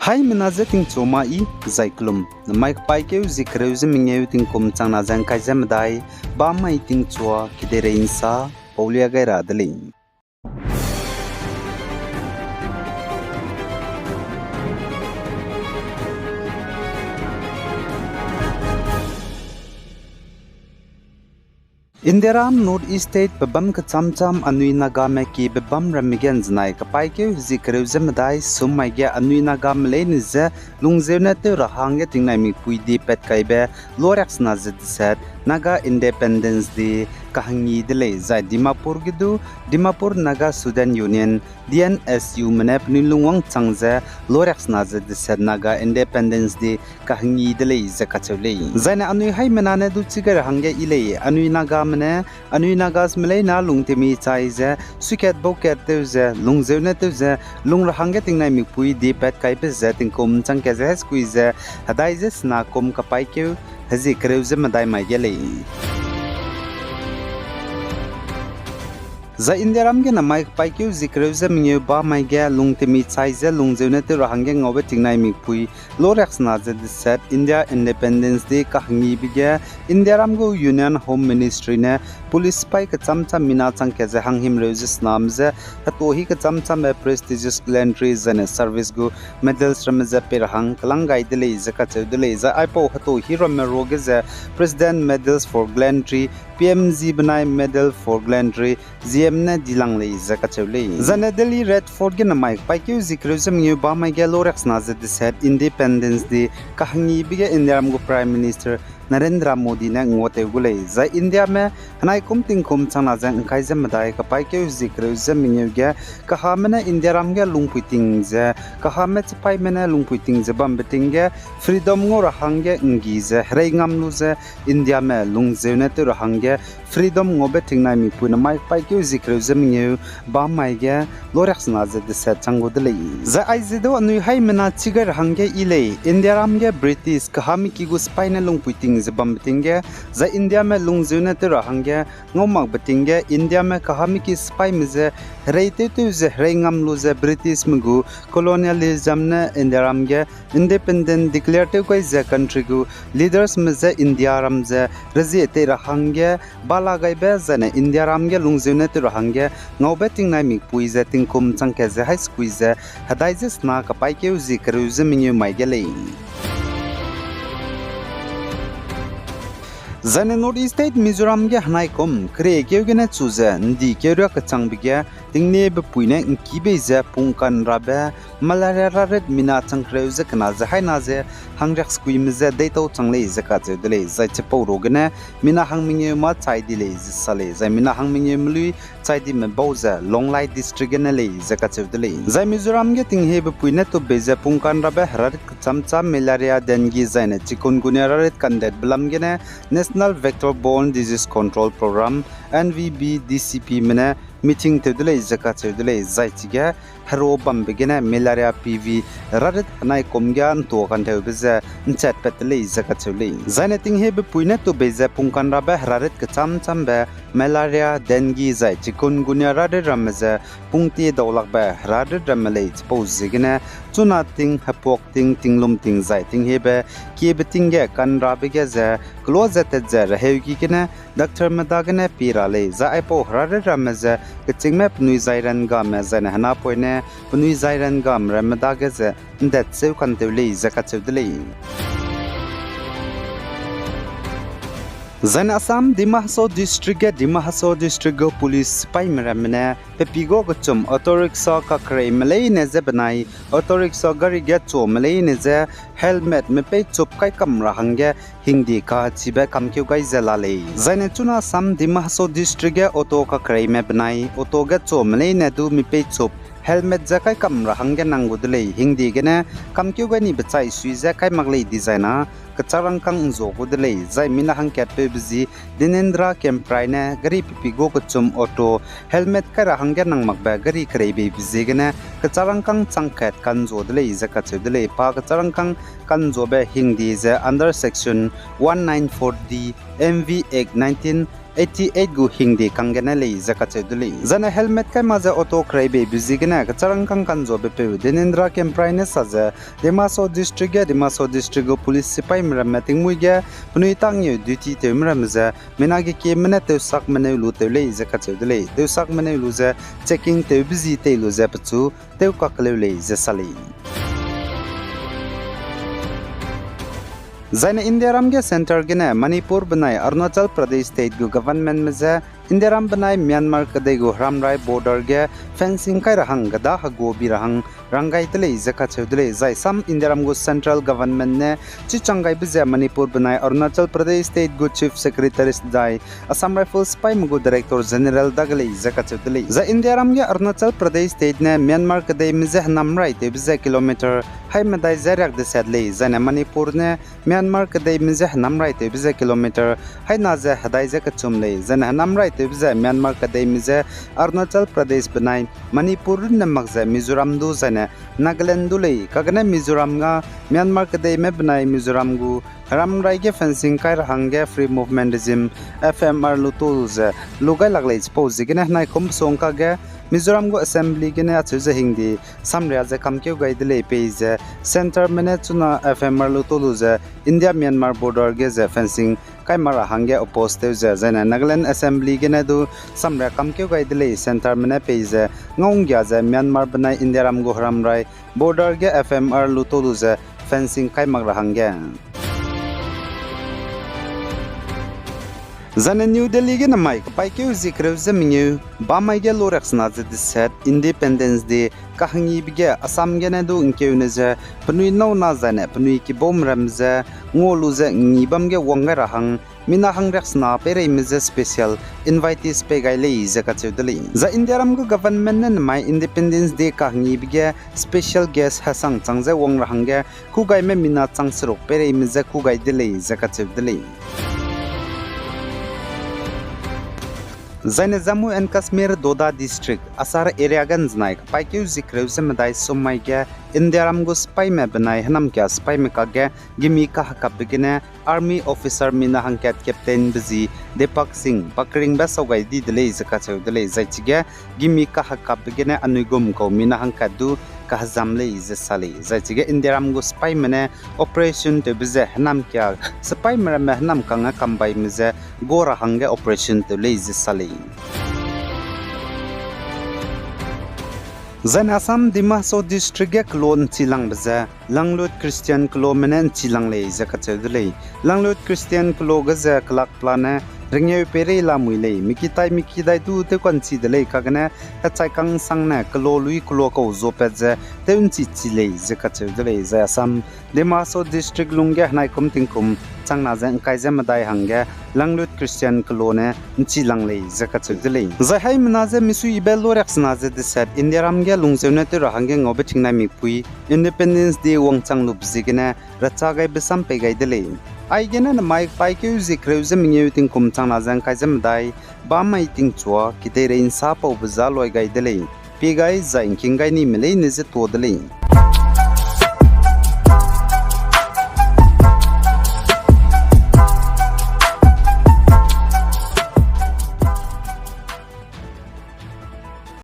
Hai menaze ting choma I zaiklum mai pai ke zikreu zimingeu ting kum chang na jang kai jam dai ba mai ting chua kidere insa paulia gaira dali Indiram North East State babam ka chamcham anui naga me ki babam ramigen znai ka pai ke zikreu zemdai sumai ge anui naga mle ni ze lungzeuna te rahang ge tingnai mi pui di pet kai be lorax na zed set Naga Independence Day kahangi dele zai Dimapur Naga Sudan Union DNSU menep nilungwang changze lorax na zed set Naga Independence Day kahangi dele zakachole zaina anui hai menane du chigar hange ile anui naga mene anui nagas mele na lungtemi chaize suket boket teuze lungzeuna teuze lungra hange tingnai mi pui di pet kai pe ze tingkom changke ze squeeze hadai ze sna kom kapai ke hazi kreuze madai mai gele za indiaram ge na mai pai ke zikreuze minge ba mai ge lungtemi chaize lungzeuna te rahange ngobe tingnai mi pui lorax na ze set India Independence Day kahangi bige indiaram go Union Home Ministry ne police pai ka chamcha mina changke ze hanghim reuses nam ze hatohi ka chamcha me prestigious gallantry zane service go medals ramze per hang kalangai dele ze ka chedele za aipo hato hero me roge ze president medals for gallantry PMZ banai medal for gallantry ZMna dilang le ze ka chele zane Delhi Red Fort ge na mai pai ke zikreuze minge ba mai ge lorax na ze set Independence Day kahangi bige indiaram go prime minister Narendra Modi ne ngote gule za India me hanai kum ting kum chana jang kai jam dai ka pai ke zikreu zaminge ge ka ha mena India ram ge lungpuiting ze ka ha me chpai mena lungpuiting ze bam beting ge freedom ngo rahang ge ngi ze hrei ngam lu ze India me lungze ne tu rahang ge freedom ngo beting nai mi puna mai pai ke zikreu zaminge ba mai ge lorax na ze de sa chango de za ai ze do anui hai mena chigar hange ile India ram ge British ka ha mi ki gu spai na lungpuiting zebam betinge za India me lungzuna te rahange ngomak betinge India me kahami ki spy mize reite tu ze rengam lu ze British mugu colonialism ne India ramge independent declare te koi ze country gu leaders mize India ram ze razi te rahange bala gai be zane India ramge lungzuna te rahange ngobeting na mi pui ze tingkum changke ze high squeeze hadai ze sna ka pai ke uzi kru ze minyu mai gele Zane North East State Mizoram ge hanai kom kre ke gene chuze ndi ke ro ka changbige tingne be puine ki be ze pungkan rabe malaria red mina changkreuze kana ze haina ze hangrak squim ze deito changle ze ka che dele za chepo ro gene mina hangminge ma chai dile ze sale za mina hangminge mlui chai di me boza longlai district gene le ze ka che dele za Mizoram ge ting he be puine to be ze pungkan rabe harar chamcha malaria dengue zaine chikungunya red kandet blam gene National Vector Borne Disease Control Program NVBDCP mene meeting tedule zaka tedule zaitiga haro bambegene malaria PV rarit hanai komgyan to kan tebeze nchat petle zaka tedule zaneting hebe puine to beze pungkan rabe rarit kacham chambe malaria dengue zai chikungunya rarit ramze pungti dawlak ba rarit ramle pozigene tunating hapok tinglum ting zai ting hebe kibetinge kan rabege ze close te heugi kene Dr. Madagane pirale za aipo rarit ramze kachingme pnui zairan gam zane hana poine pnui zairan gam ramadageze ndet seu kan tevle zakachevdele Zan Assam Dimahso District go police pai meramne pepigo gochum autoriksa ka krei malay ne zebanai autoriksa gari ge cho malay ne ze helmet me pe chup kai kam rahange hindi ka chibe kam kyu gai zelale zane chuna Assam Dimahso District ge auto ka krei me banai auto ge cho malay ne du mi pe chup helmet zakai kam rahange nangudle hindi gene kam kyu gani bachai sui zakai maglei designa kacharang kang zo gudle zai mina hang ket pe bzi dinendra kempraine gari pipi go kuchum auto helmet ka rahange nang makba gari krei be bzi gene kacharang kang changket kan zo dle zaka chedle pa kacharang kang kan zo be hindi ze under section 194D MV Act 19 88 gu hingdi kangena le zakacheduli zana helmet kai maza auto kraibe bizigena kacharang kang kanjo bepe denendra kempraine saza demaso district go police sipai mramating muiga punui tangye duty temramza menagi ke menate sak mene lu tele zakacheduli de sak mene lu za checking te busy te lu za pachu te kakle le zasali Zaina Indiaram ge center gene Manipur banai Arunachal Pradesh state gu government meza Indiaram banai Myanmar kadai gu Ramrai border ge fencing kai rahang gada hago bi rahang rangai tele zaka chudle zai sam Indiaram gu central government ne chichangai bize Manipur banai Arunachal Pradesh state gu chief secretary dai Assam Rifles pai mugu director general dagle zaka chudle za Indiaram ge Arunachal Pradesh state ne Myanmar kadai meze namrai te bize kilometer hai madai zarak de sadle zaina Manipur ne Myanmar kadai mizah namrai te biza kilometer hai naza hadai za kachumle zan namrai te biza Myanmar kadai miza Arunachal Pradesh banai Manipur namagza Mizoram du zana Nagaland dulei kagana Mizoram nga Myanmar kadai me banai Mizoram gu Ramrai ge fencing kai rahangge free movement regime FMR lutulz lugai laglai pose gena nai kom songka ge Mizoram go assembly gene achuza hingdi samria za kamkeu gaidle page center manachuna FMR lutuluza India Myanmar border ge za fencing kai mara hangge opposite za zana Nagaland assembly gene du samria kamkeu gaidle center mane page ngongya za Myanmar banai India ram go Ramrai border ge FMR lutuluza fencing kai magra hangge Zana New Delhi ge namai pai ke zikrev zaminyu ba mai ge lorex na ze set Independence Day kahangi bige Assam ge na do inke uneza pnui no na zane pnui ki bom ramza ngolu ze ngibam ge wanga rahang mina hang rex na pere imze special invitees pe gaile ze ka chudali za Indiaram go government ne mai Independence Day kahangi bige special guest hasang changze wong rahang ge ku gai me mina changsrok pere imze ku gai dele ze ka chudali Zaina Jammu and Kashmir Doda district asar area ganj naik paikeu zikrev zemdai somai ge Indiaram go spy me banai hanam kya spy me ka ge gimi ka hakap begine army officer mina hangkat captain bizi Deepak Singh pakring ba sogai di dele zaka cheu dele zaichige gimi ka hakap begine anugum ko mina hangkat du kahzamle izsali zaichige Indiaram go spy mene operation te bize hanam kya spy mera me hanam kanga kambai mize gora hange operation te le izsali Zan Assam Dimaso district ge klon chilang baza Langlut Christian klo menen chilang le zakachedle Langlut Christian klo gaza klak plana ringye pere la muile mikidai tu te kwanchi dele kagana achai kang sangna klo lui klo ko zopeze te unchi chile zakachedle za Assam Dimaso district lungge hnai kum tingkum changna jang kaijam dai hangge Langlut Christian klo ne chilang le zakachedle za hai mnaze misu ibelo reksna ze set Indiaram ge lungzeune te rahangge ngobe thingna mikpui Independence Day wangchang lubzigena rachagai besam pegai dele aigena na mai pai ke zikrev zemnge ting kum changna jang kaijam dai ba mai ting chua kite rein sa pau bza loi gai dele pegai zain king gai ni mele ne je to dele